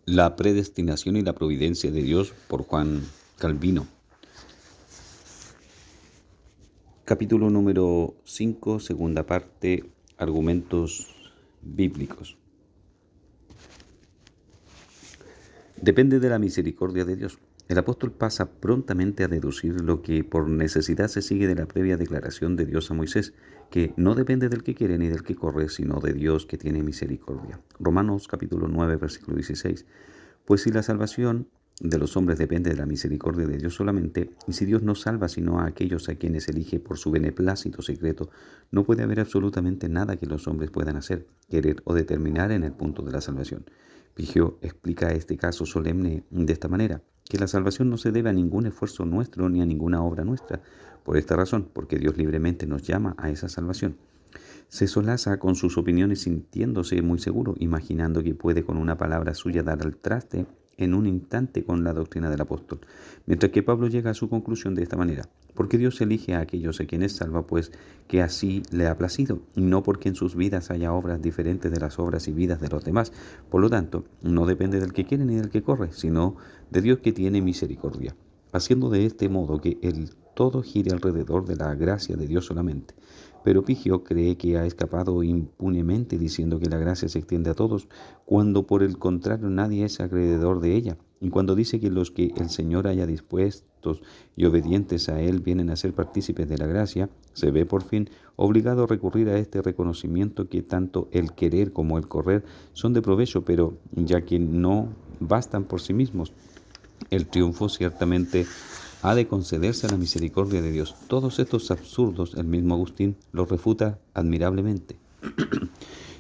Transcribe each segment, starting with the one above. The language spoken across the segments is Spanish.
La predestinación y la providencia de Dios por Juan Calvino. Capítulo número 5, segunda parte, argumentos bíblicos. Depende de la misericordia de Dios. El apóstol pasa prontamente a deducir lo que por necesidad se sigue de la previa declaración de Dios a Moisés, que no depende del que quiere ni del que corre, sino de Dios que tiene misericordia. Romanos capítulo 9, versículo 16. Pues si la salvación de los hombres depende de la misericordia de Dios solamente, y si Dios no salva sino a aquellos a quienes elige por su beneplácito secreto, no puede haber absolutamente nada que los hombres puedan hacer, querer o determinar en el punto de la salvación. Vigio explica este caso solemne de esta manera, que la salvación no se debe a ningún esfuerzo nuestro ni a ninguna obra nuestra. Por esta razón, porque Dios libremente nos llama a esa salvación. Se solaza con sus opiniones sintiéndose muy seguro, imaginando que puede con una palabra suya dar al traste en un instante con la doctrina del apóstol. Mientras que Pablo llega a su conclusión de esta manera: porque Dios elige a aquellos a quienes salva, pues que así le ha placido, y no porque en sus vidas haya obras diferentes de las obras y vidas de los demás. Por lo tanto, no depende del que quiere ni del que corre, sino de Dios que tiene misericordia, haciendo de este modo que el todo gire alrededor de la gracia de Dios solamente. Pero Pigio cree que ha escapado impunemente diciendo que la gracia se extiende a todos, cuando por el contrario nadie es acreedor de ella. Y cuando dice que los que el Señor haya dispuestos y obedientes a Él vienen a ser partícipes de la gracia, se ve por fin obligado a recurrir a este reconocimiento que tanto el querer como el correr son de provecho, pero ya que no bastan por sí mismos. El triunfo ciertamente ha de concederse a la misericordia de Dios. Todos estos absurdos, el mismo Agustín los refuta admirablemente.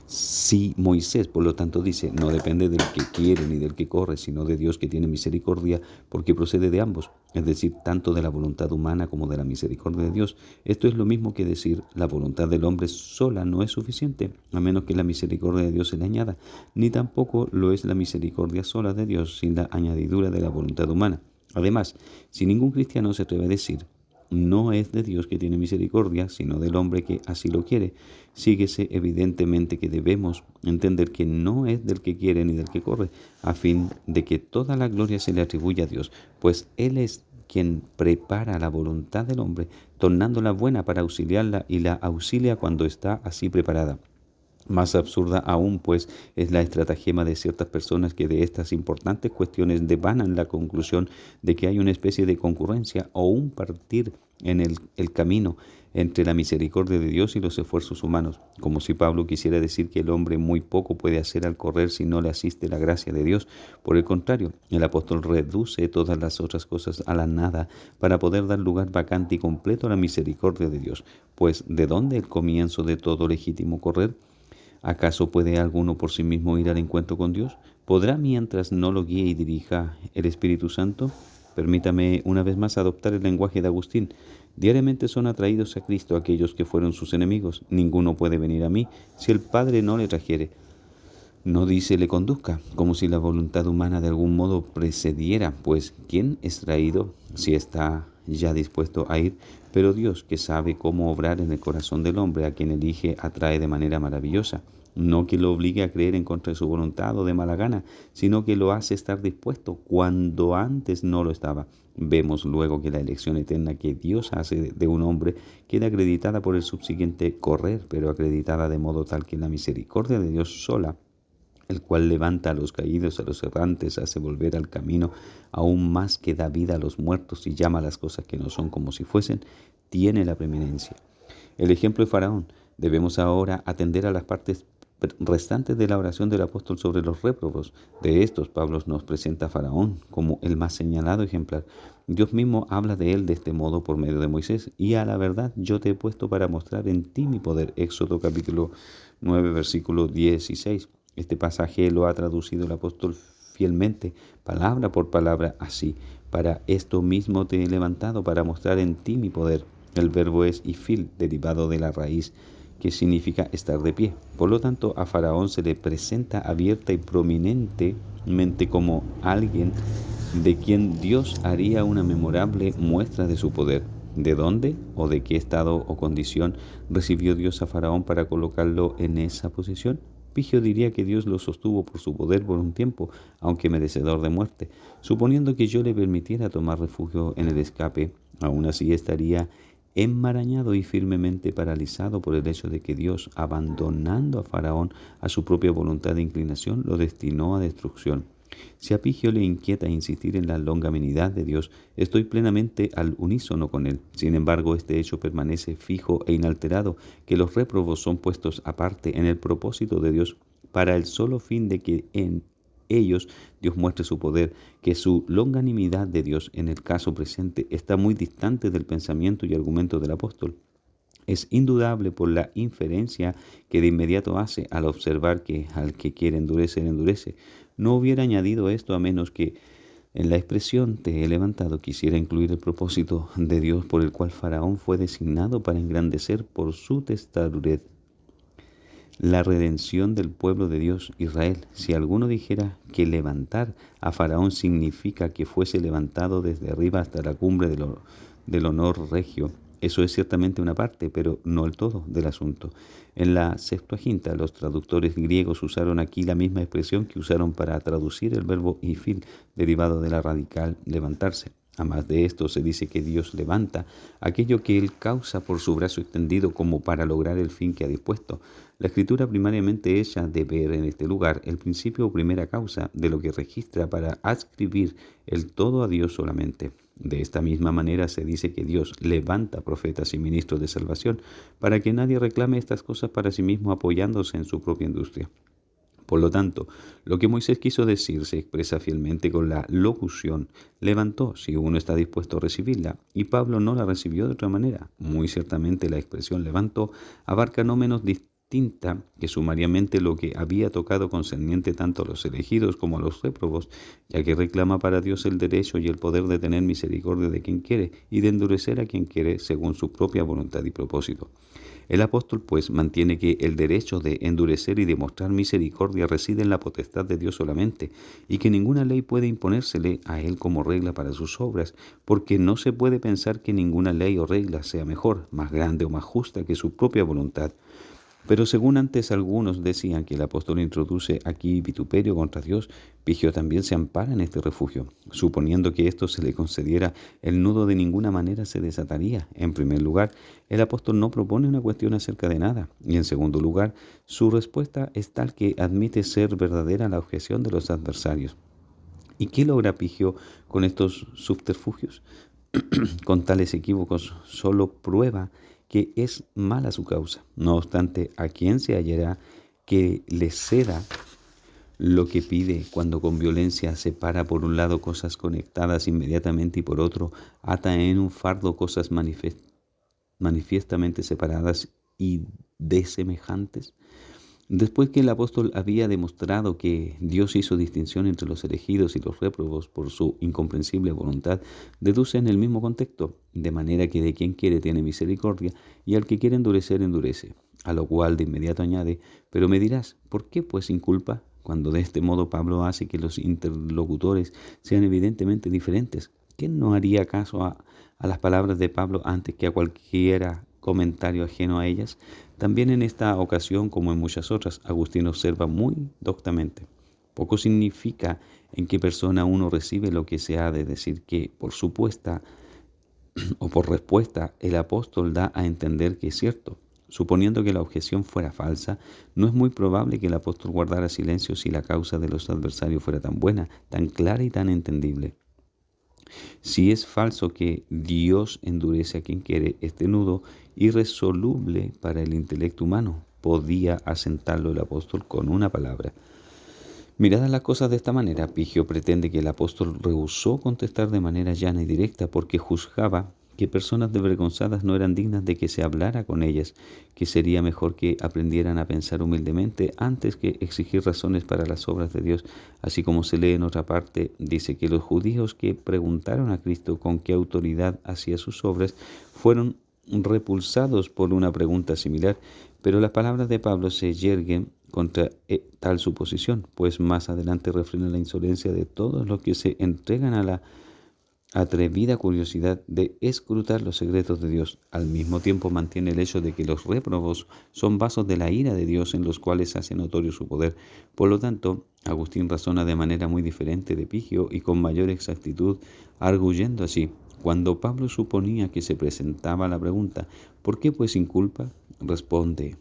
Si Moisés, por lo tanto, dice, no depende del que quiere ni del que corre, sino de Dios que tiene misericordia, porque procede de ambos, es decir, tanto de la voluntad humana como de la misericordia de Dios, esto es lo mismo que decir, la voluntad del hombre sola no es suficiente, a menos que la misericordia de Dios se le añada, ni tampoco lo es la misericordia sola de Dios sin la añadidura de la voluntad humana. Además, si ningún cristiano se atreve a decir, no es de Dios que tiene misericordia, sino del hombre que así lo quiere, síguese evidentemente que debemos entender que no es del que quiere ni del que corre, a fin de que toda la gloria se le atribuya a Dios, pues Él es quien prepara la voluntad del hombre, tornándola buena para auxiliarla y la auxilia cuando está así preparada. Más absurda aún, pues, es la estratagema de ciertas personas que de estas importantes cuestiones devanan la conclusión de que hay una especie de concurrencia o un partir en el camino entre la misericordia de Dios y los esfuerzos humanos, como si Pablo quisiera decir que el hombre muy poco puede hacer al correr si no le asiste la gracia de Dios. Por el contrario, el apóstol reduce todas las otras cosas a la nada para poder dar lugar vacante y completo a la misericordia de Dios, pues ¿de dónde el comienzo de todo legítimo correr? ¿Acaso puede alguno por sí mismo ir al encuentro con Dios? ¿Podrá mientras no lo guíe y dirija el Espíritu Santo? Permítame una vez más adoptar el lenguaje de Agustín. Diariamente son atraídos a Cristo aquellos que fueron sus enemigos. Ninguno puede venir a mí si el Padre no le trajere. No dice le conduzca, como si la voluntad humana de algún modo precediera, pues ¿quién es traído si está ya dispuesto a ir? Pero Dios, que sabe cómo obrar en el corazón del hombre, a quien elige, atrae de manera maravillosa. No que lo obligue a creer en contra de su voluntad o de mala gana, sino que lo hace estar dispuesto cuando antes no lo estaba. Vemos luego que la elección eterna que Dios hace de un hombre queda acreditada por el subsiguiente correr, pero acreditada de modo tal que la misericordia de Dios sola, el cual levanta a los caídos, a los errantes, hace volver al camino, aún más que da vida a los muertos y llama a las cosas que no son como si fuesen, tiene la preeminencia. El ejemplo de Faraón. Debemos ahora atender a las partes restantes de la oración del apóstol sobre los réprobos. De estos, Pablo nos presenta a Faraón como el más señalado ejemplar. Dios mismo habla de él de este modo por medio de Moisés. Y a la verdad yo te he puesto para mostrar en ti mi poder. Éxodo capítulo 9, versículo 16. Este pasaje lo ha traducido el apóstol fielmente, palabra por palabra, así. Para esto mismo te he levantado, para mostrar en ti mi poder. El verbo es ifil, derivado de la raíz, que significa estar de pie. Por lo tanto, a Faraón se le presenta abierta y prominentemente como alguien de quien Dios haría una memorable muestra de su poder. ¿De dónde o de qué estado o condición recibió Dios a Faraón para colocarlo en esa posición? Pigio diría que Dios lo sostuvo por su poder por un tiempo, aunque merecedor de muerte. Suponiendo que yo le permitiera tomar refugio en el escape, aún así estaría enmarañado y firmemente paralizado por el hecho de que Dios, abandonando a Faraón a su propia voluntad de inclinación, lo destinó a destrucción. Si a Pigio le inquieta insistir en la longanimidad de Dios, estoy plenamente al unísono con él. Sin embargo, este hecho permanece fijo e inalterado, que los réprobos son puestos aparte en el propósito de Dios para el solo fin de que en ellos Dios muestre su poder, que su longanimidad de Dios en el caso presente está muy distante del pensamiento y argumento del apóstol. Es indudable por la inferencia que de inmediato hace al observar que al que quiere endurecer, endurece. No hubiera añadido esto a menos que en la expresión te he levantado quisiera incluir el propósito de Dios por el cual Faraón fue designado para engrandecer por su testarudez la redención del pueblo de Dios, Israel. Si alguno dijera que levantar a Faraón significa que fuese levantado desde arriba hasta la cumbre del honor regio, eso es ciertamente una parte, pero no el todo del asunto. En la Septuaginta, los traductores griegos usaron aquí la misma expresión que usaron para traducir el verbo ifil, derivado de la radical levantarse. Además de esto, se dice que Dios levanta aquello que Él causa por su brazo extendido como para lograr el fin que ha dispuesto. La escritura primariamente echa de ver en este lugar el principio o primera causa de lo que registra para adscribir el todo a Dios solamente. De esta misma manera se dice que Dios levanta profetas y ministros de salvación para que nadie reclame estas cosas para sí mismo apoyándose en su propia industria. Por lo tanto, lo que Moisés quiso decir se expresa fielmente con la locución levantó, si uno está dispuesto a recibirla, y Pablo no la recibió de otra manera. Muy ciertamente la expresión levantó abarca no menos distinta que sumariamente lo que había tocado concerniente tanto a los elegidos como a los réprobos, ya que reclama para Dios el derecho y el poder de tener misericordia de quien quiere y de endurecer a quien quiere según su propia voluntad y propósito. El apóstol, pues, mantiene que el derecho de endurecer y demostrar misericordia reside en la potestad de Dios solamente, y que ninguna ley puede imponérsele a él como regla para sus obras, porque no se puede pensar que ninguna ley o regla sea mejor, más grande o más justa que su propia voluntad. Pero según antes algunos decían que el apóstol introduce aquí vituperio contra Dios, Pigio también se ampara en este refugio. Suponiendo que esto se le concediera, el nudo de ninguna manera se desataría. En primer lugar, el apóstol no propone una cuestión acerca de nada. Y en segundo lugar, su respuesta es tal que admite ser verdadera la objeción de los adversarios. ¿Y qué logra Pigio con estos subterfugios? Con tales equívocos solo prueba que es mala su causa. No obstante, ¿a quién se hallará que le ceda lo que pide cuando con violencia separa por un lado cosas conectadas inmediatamente y por otro ata en un fardo cosas manifiestamente separadas y desemejantes? Después que el apóstol había demostrado que Dios hizo distinción entre los elegidos y los réprobos por su incomprensible voluntad, deduce en el mismo contexto, de manera que de quien quiere tiene misericordia y al que quiere endurecer, endurece. A lo cual de inmediato añade, pero me dirás, ¿por qué pues inculpa? Cuando de este modo Pablo hace que los interlocutores sean evidentemente diferentes. ¿Quién no haría caso a las palabras de Pablo antes que a cualquiera comentario ajeno a ellas? También en esta ocasión, como en muchas otras, Agustín observa muy doctamente. Poco significa en qué persona uno recibe lo que se ha de decir que, por supuesta o por respuesta, el apóstol da a entender que es cierto. Suponiendo que la objeción fuera falsa, no es muy probable que el apóstol guardara silencio si la causa de los adversarios fuera tan buena, tan clara y tan entendible. Si es falso que Dios endurece a quien quiere, este nudo irresoluble para el intelecto humano podía asentarlo el apóstol con una palabra. Miradas las cosas de esta manera, Pigio pretende que el apóstol rehusó contestar de manera llana y directa porque juzgaba que personas desvergonzadas no eran dignas de que se hablara con ellas, que sería mejor que aprendieran a pensar humildemente antes que exigir razones para las obras de Dios. Así como se lee en otra parte, dice que los judíos que preguntaron a Cristo con qué autoridad hacía sus obras fueron repulsados por una pregunta similar, pero las palabras de Pablo se yerguen contra tal suposición, pues más adelante refrena la insolencia de todos los que se entregan a atrevida curiosidad de escrutar los secretos de Dios. Al mismo tiempo mantiene el hecho de que los réprobos son vasos de la ira de Dios en los cuales hace notorio su poder. Por lo tanto, Agustín razona de manera muy diferente de Pigio y con mayor exactitud, arguyendo así: cuando Pablo suponía que se presentaba la pregunta ¿por qué pues sin culpa?, responde: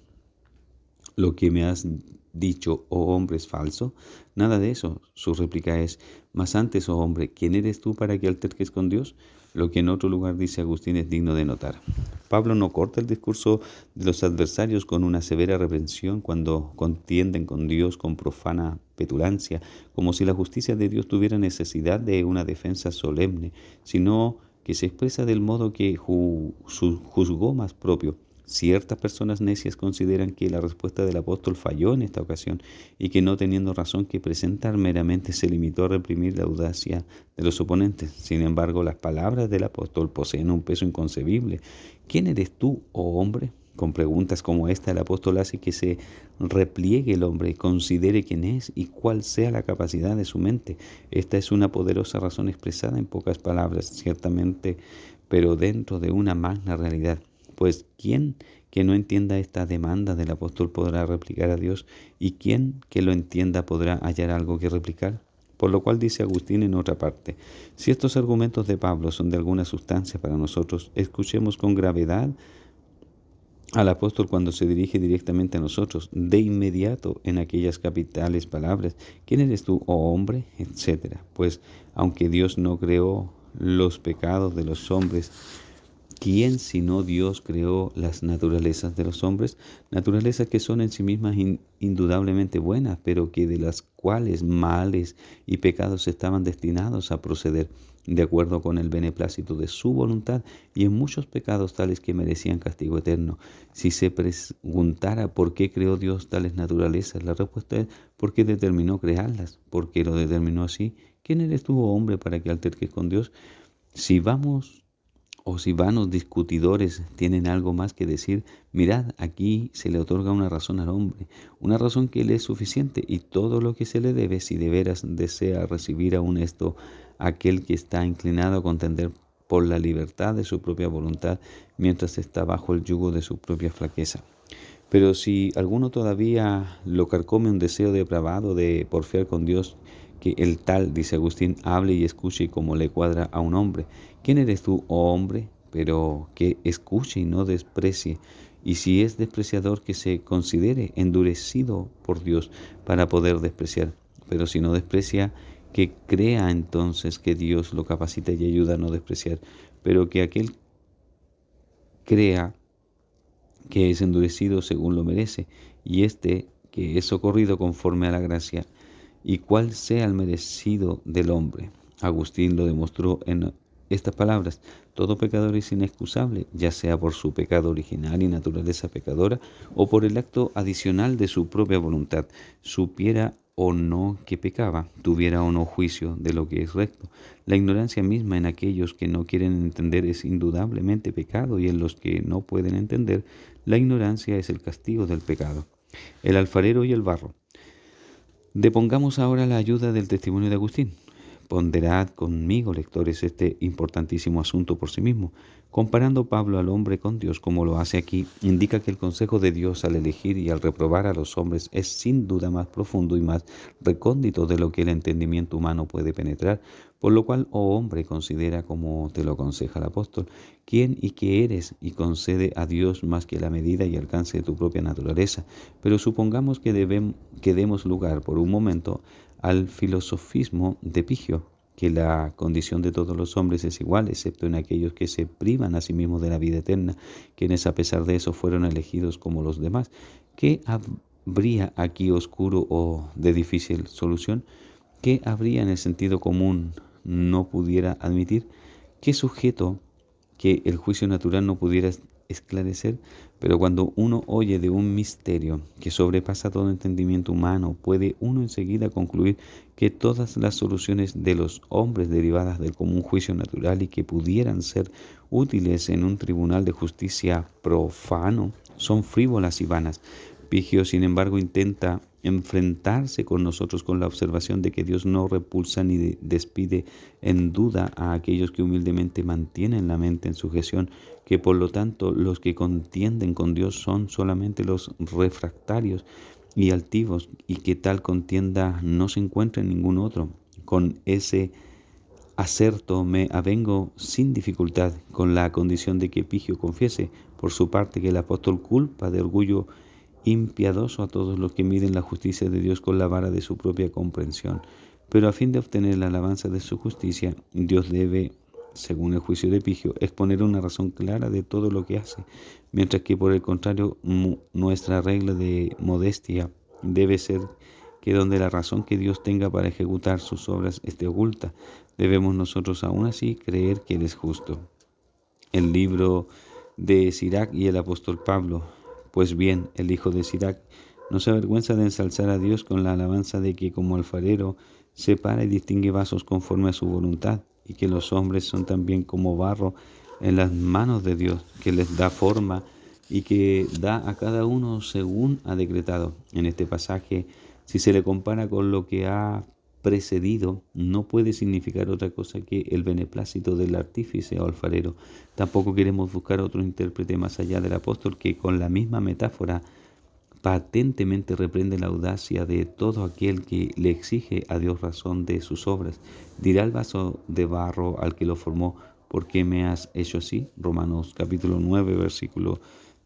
¿lo que me has dicho, oh hombre, es falso? Nada de eso. Su réplica es: mas antes, oh hombre, ¿quién eres tú para que alterques con Dios? Lo que en otro lugar dice Agustín es digno de notar. Pablo no corta el discurso de los adversarios con una severa reprensión cuando contienden con Dios con profana petulancia, como si la justicia de Dios tuviera necesidad de una defensa solemne, sino que se expresa del modo que juzgó más propio. Ciertas personas necias consideran que la respuesta del apóstol falló en esta ocasión y que, no teniendo razón que presentar, meramente se limitó a reprimir la audacia de los oponentes. Sin embargo, las palabras del apóstol poseen un peso inconcebible. ¿Quién eres tú, oh hombre? Con preguntas como esta, el apóstol hace que se repliegue el hombre y considere quién es y cuál sea la capacidad de su mente. Esta es una poderosa razón expresada en pocas palabras, ciertamente, pero dentro de una magna realidad. Pues ¿quién que no entienda esta demanda del apóstol podrá replicar a Dios? ¿Y quién que lo entienda podrá hallar algo que replicar? Por lo cual dice Agustín en otra parte: si estos argumentos de Pablo son de alguna sustancia para nosotros, escuchemos con gravedad al apóstol cuando se dirige directamente a nosotros, de inmediato en aquellas capitales palabras: ¿quién eres tú, oh hombre?, etcétera. Pues aunque Dios no creó los pecados de los hombres, ¿quién sino Dios creó las naturalezas de los hombres? Naturalezas que son en sí mismas indudablemente buenas, pero que de las cuales males y pecados estaban destinados a proceder de acuerdo con el beneplácito de su voluntad, y en muchos pecados tales que merecían castigo eterno. Si se preguntara por qué creó Dios tales naturalezas, la respuesta es: porque determinó crearlas, porque lo determinó así. ¿Quién eres tú, oh hombre, para que alterques con Dios? Si vanos discutidores tienen algo más que decir, mirad, aquí se le otorga una razón al hombre, una razón que le es suficiente, y todo lo que se le debe, si de veras desea recibir aún esto aquel que está inclinado a contender por la libertad de su propia voluntad, mientras está bajo el yugo de su propia flaqueza. Pero si alguno todavía lo carcome un deseo depravado de porfiar con Dios, que el tal, dice Agustín, hable y escuche como le cuadra a un hombre. ¿Quién eres tú, oh hombre? Pero que escuche y no desprecie. Y si es despreciador, que se considere endurecido por Dios para poder despreciar. Pero si no desprecia, que crea entonces que Dios lo capacita y ayuda a no despreciar. Pero que aquel crea que es endurecido según lo merece, y este que es socorrido conforme a la gracia, y cuál sea el merecido del hombre. Agustín lo demostró en estas palabras: todo pecador es inexcusable, ya sea por su pecado original y naturaleza pecadora, o por el acto adicional de su propia voluntad, supiera o no que pecaba, tuviera o no juicio de lo que es recto. La ignorancia misma en aquellos que no quieren entender es indudablemente pecado, y en los que no pueden entender, la ignorancia es el castigo del pecado. El alfarero y el barro. Depongamos ahora la ayuda del testimonio de Agustín. Ponderad conmigo, lectores, este importantísimo asunto por sí mismo. Comparando Pablo al hombre con Dios, como lo hace aquí, indica que el consejo de Dios al elegir y al reprobar a los hombres es sin duda más profundo y más recóndito de lo que el entendimiento humano puede penetrar, por lo cual, oh hombre, considera como te lo aconseja el apóstol, quién y qué eres, y concede a Dios más que la medida y alcance de tu propia naturaleza. Pero supongamos que demos lugar por un momento al filosofismo de Pigio, que la condición de todos los hombres es igual, excepto en aquellos que se privan a sí mismos de la vida eterna, quienes a pesar de eso fueron elegidos como los demás. ¿Qué habría aquí oscuro o de difícil solución? ¿Qué habría en el sentido común no pudiera admitir? ¿Qué sujeto que el juicio natural no pudiera esclarecer? Pero cuando uno oye de un misterio que sobrepasa todo entendimiento humano, puede uno enseguida concluir que todas las soluciones de los hombres derivadas del común juicio natural y que pudieran ser útiles en un tribunal de justicia profano son frívolas y vanas. Pigio, sin embargo, intenta enfrentarse con nosotros con la observación de que Dios no repulsa ni despide en duda a aquellos que humildemente mantienen la mente en sujeción, que por lo tanto los que contienden con Dios son solamente los refractarios y altivos, y que tal contienda no se encuentra en ningún otro. Con ese acerto me avengo sin dificultad, con la condición de que Pigio confiese por su parte que el apóstol culpa de orgullo impiadoso a todos los que miden la justicia de Dios con la vara de su propia comprensión. Pero a fin de obtener la alabanza de su justicia, Dios debe, según el juicio de Pigio, exponer una razón clara de todo lo que hace, mientras que por el contrario nuestra regla de modestia debe ser que donde la razón que Dios tenga para ejecutar sus obras esté oculta, debemos nosotros aún así creer que Él es justo. El libro de Sirac y el apóstol Pablo. Pues bien, el hijo de Sirac no se avergüenza de ensalzar a Dios con la alabanza de que como alfarero separa y distingue vasos conforme a su voluntad, y que los hombres son también como barro en las manos de Dios, que les da forma y que da a cada uno según ha decretado. En este pasaje, si se le compara con lo que ha precedido, no puede significar otra cosa que el beneplácito del artífice o alfarero. Tampoco queremos buscar otro intérprete más allá del apóstol, que con la misma metáfora patentemente reprende la audacia de todo aquel que le exige a Dios razón de sus obras. Dirá el vaso de barro al que lo formó: ¿por qué me has hecho así? Romanos capítulo 9, versículo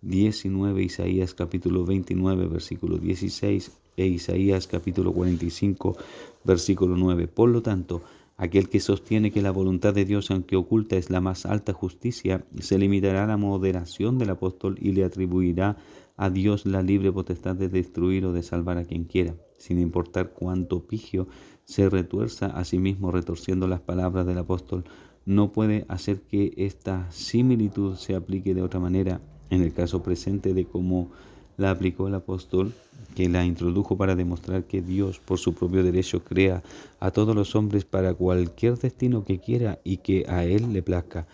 19, Isaías capítulo 29, versículo 16 e Isaías capítulo 45, versículo 9. Por lo tanto, aquel que sostiene que la voluntad de Dios, aunque oculta, es la más alta justicia, se limitará a la moderación del apóstol y le atribuirá a Dios la libre potestad de destruir o de salvar a quien quiera, sin importar cuánto Pigio se retuerza a sí mismo retorciendo las palabras del apóstol. No puede hacer que esta similitud se aplique de otra manera en el caso presente de cómo la aplicó el apóstol, que la introdujo para demostrar que Dios, por su propio derecho, crea a todos los hombres para cualquier destino que quiera y que a Él le plazca.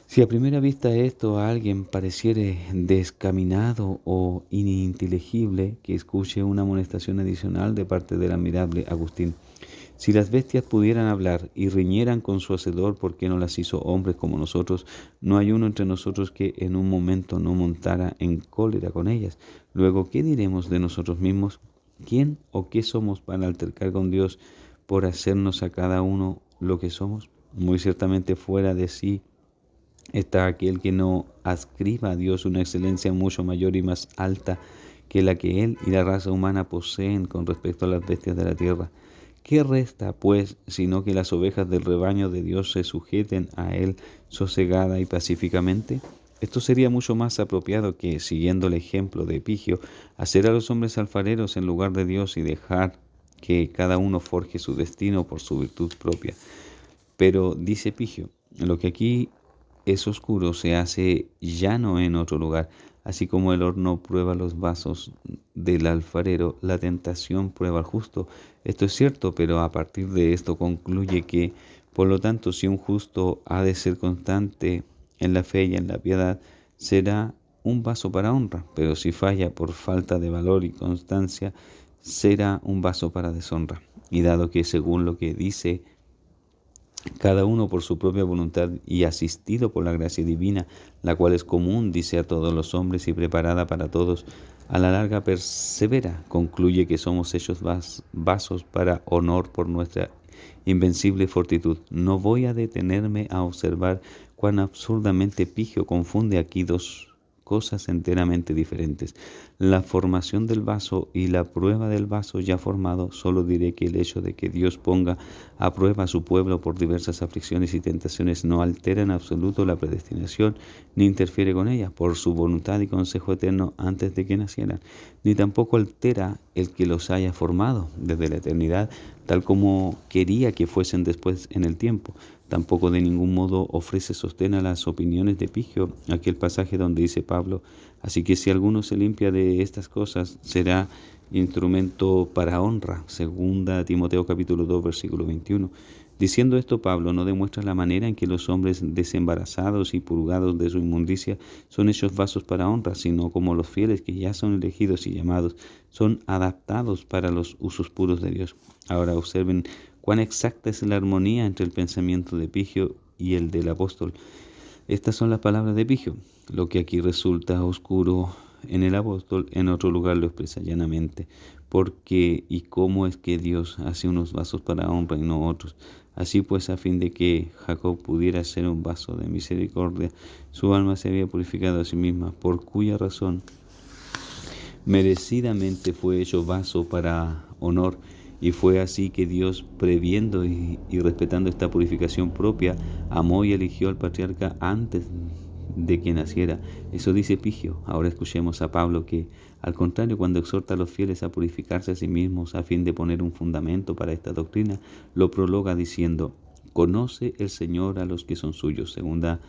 Si a primera vista esto a alguien pareciere descaminado o ininteligible, que escuche una amonestación adicional de parte del admirable Agustín. Si las bestias pudieran hablar y riñeran con su hacedor, ¿por qué no las hizo hombres como nosotros? No hay uno entre nosotros que en un momento no montara en cólera con ellas. Luego, ¿qué diremos de nosotros mismos? ¿Quién o qué somos para altercar con Dios por hacernos a cada uno lo que somos? Muy ciertamente fuera de sí está aquel que no adscriba a Dios una excelencia mucho mayor y más alta que la que Él y la raza humana poseen con respecto a las bestias de la tierra. ¿Qué resta, pues, sino que las ovejas del rebaño de Dios se sujeten a Él sosegada y pacíficamente? Esto sería mucho más apropiado que, siguiendo el ejemplo de Pigio, hacer a los hombres alfareros en lugar de Dios y dejar que cada uno forje su destino por su virtud propia. Pero, dice Pigio, lo que aquí es oscuro se hace llano en otro lugar. Así como el horno prueba los vasos del alfarero, la tentación prueba al justo. Esto es cierto, pero a partir de esto concluye que, por lo tanto, si un justo ha de ser constante en la fe y en la piedad, será un vaso para honra, pero si falla por falta de valor y constancia, será un vaso para deshonra. Y dado que, según lo que dice cada uno por su propia voluntad y asistido por la gracia divina, la cual es común, dice, a todos los hombres y preparada para todos, a la larga persevera, concluye que somos hechos vasos para honor por nuestra invencible fortitud. No voy a detenerme a observar cuán absurdamente Pigio confunde aquí dos cosas enteramente diferentes: la formación del vaso y la prueba del vaso ya formado. Solo diré que el hecho de que Dios ponga a prueba a su pueblo por diversas aflicciones y tentaciones no altera en absoluto la predestinación, ni interfiere con ella por su voluntad y consejo eterno antes de que nacieran, ni tampoco altera el que los haya formado desde la eternidad, tal como quería que fuesen después en el tiempo. Tampoco de ningún modo ofrece sostén a las opiniones de Pigio, aquel pasaje donde dice Pablo: así que si alguno se limpia de estas cosas, será instrumento para honra, segunda Timoteo capítulo 2, versículo 21. Diciendo esto, Pablo no demuestra la manera en que los hombres desembarazados y purgados de su inmundicia son hechos vasos para honra, sino como los fieles que ya son elegidos y llamados, son adaptados para los usos puros de Dios. Ahora observen cuán exacta es la armonía entre el pensamiento de Pigio y el del apóstol. Estas son las palabras de Pigio. Lo que aquí resulta oscuro en el apóstol, en otro lugar lo expresa llanamente. Porque y cómo es que Dios hace unos vasos para honra y no otros. Así pues, a fin de que Jacob pudiera ser un vaso de misericordia, su alma se había purificado a sí misma, por cuya razón merecidamente fue hecho vaso para honor. Y fue así que Dios, previendo y respetando esta purificación propia, amó y eligió al patriarca antes de que naciera. Eso dice Pigio. Ahora escuchemos a Pablo que, al contrario, cuando exhorta a los fieles a purificarse a sí mismos a fin de poner un fundamento para esta doctrina, lo prologa diciendo: conoce el Señor a los que son suyos. Segunda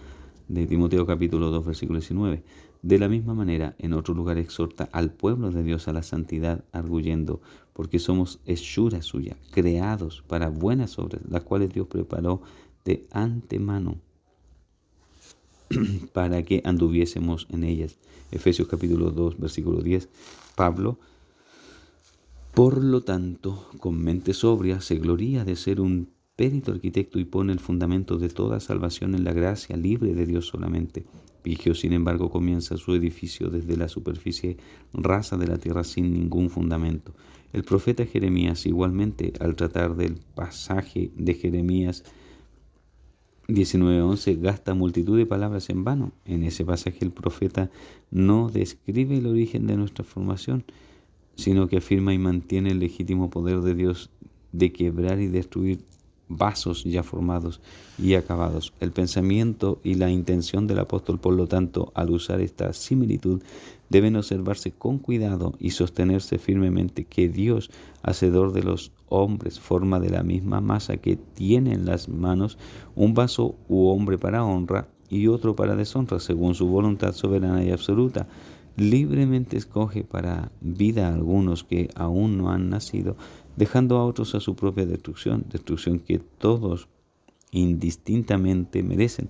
de Timoteo capítulo 2, versículo 19. De la misma manera, en otro lugar exhorta al pueblo de Dios a la santidad, arguyendo: porque somos hechura suya, creados para buenas obras, las cuales Dios preparó de antemano para que anduviésemos en ellas. Efesios capítulo 2, versículo 10. Pablo, por lo tanto, con mente sobria, se gloría de ser un perito arquitecto y pone el fundamento de toda salvación en la gracia libre de Dios solamente. Pigio, sin embargo, comienza su edificio desde la superficie rasa de la tierra sin ningún fundamento. El profeta Jeremías, igualmente, al tratar del pasaje de Jeremías 19:11, gasta multitud de palabras en vano. En ese pasaje el profeta no describe el origen de nuestra formación, sino que afirma y mantiene el legítimo poder de Dios de quebrar y destruir vasos ya formados y acabados. El pensamiento y la intención del apóstol, por lo tanto, al usar esta similitud, deben observarse con cuidado y sostenerse firmemente que Dios, hacedor de los hombres, forma de la misma masa que tiene en las manos un vaso u hombre para honra y otro para deshonra, según su voluntad soberana y absoluta. Libremente escoge para vida a algunos que aún no han nacido, dejando a otros a su propia destrucción que todos indistintamente merecen.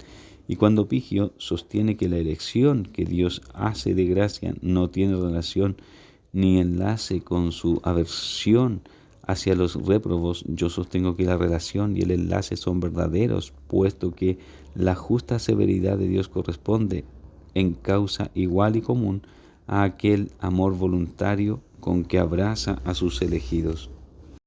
Y cuando Pigio sostiene que la elección que Dios hace de gracia no tiene relación ni enlace con su aversión hacia los réprobos, yo sostengo que la relación y el enlace son verdaderos, puesto que la justa severidad de Dios corresponde en causa igual y común a aquel amor voluntario con que abraza a sus elegidos.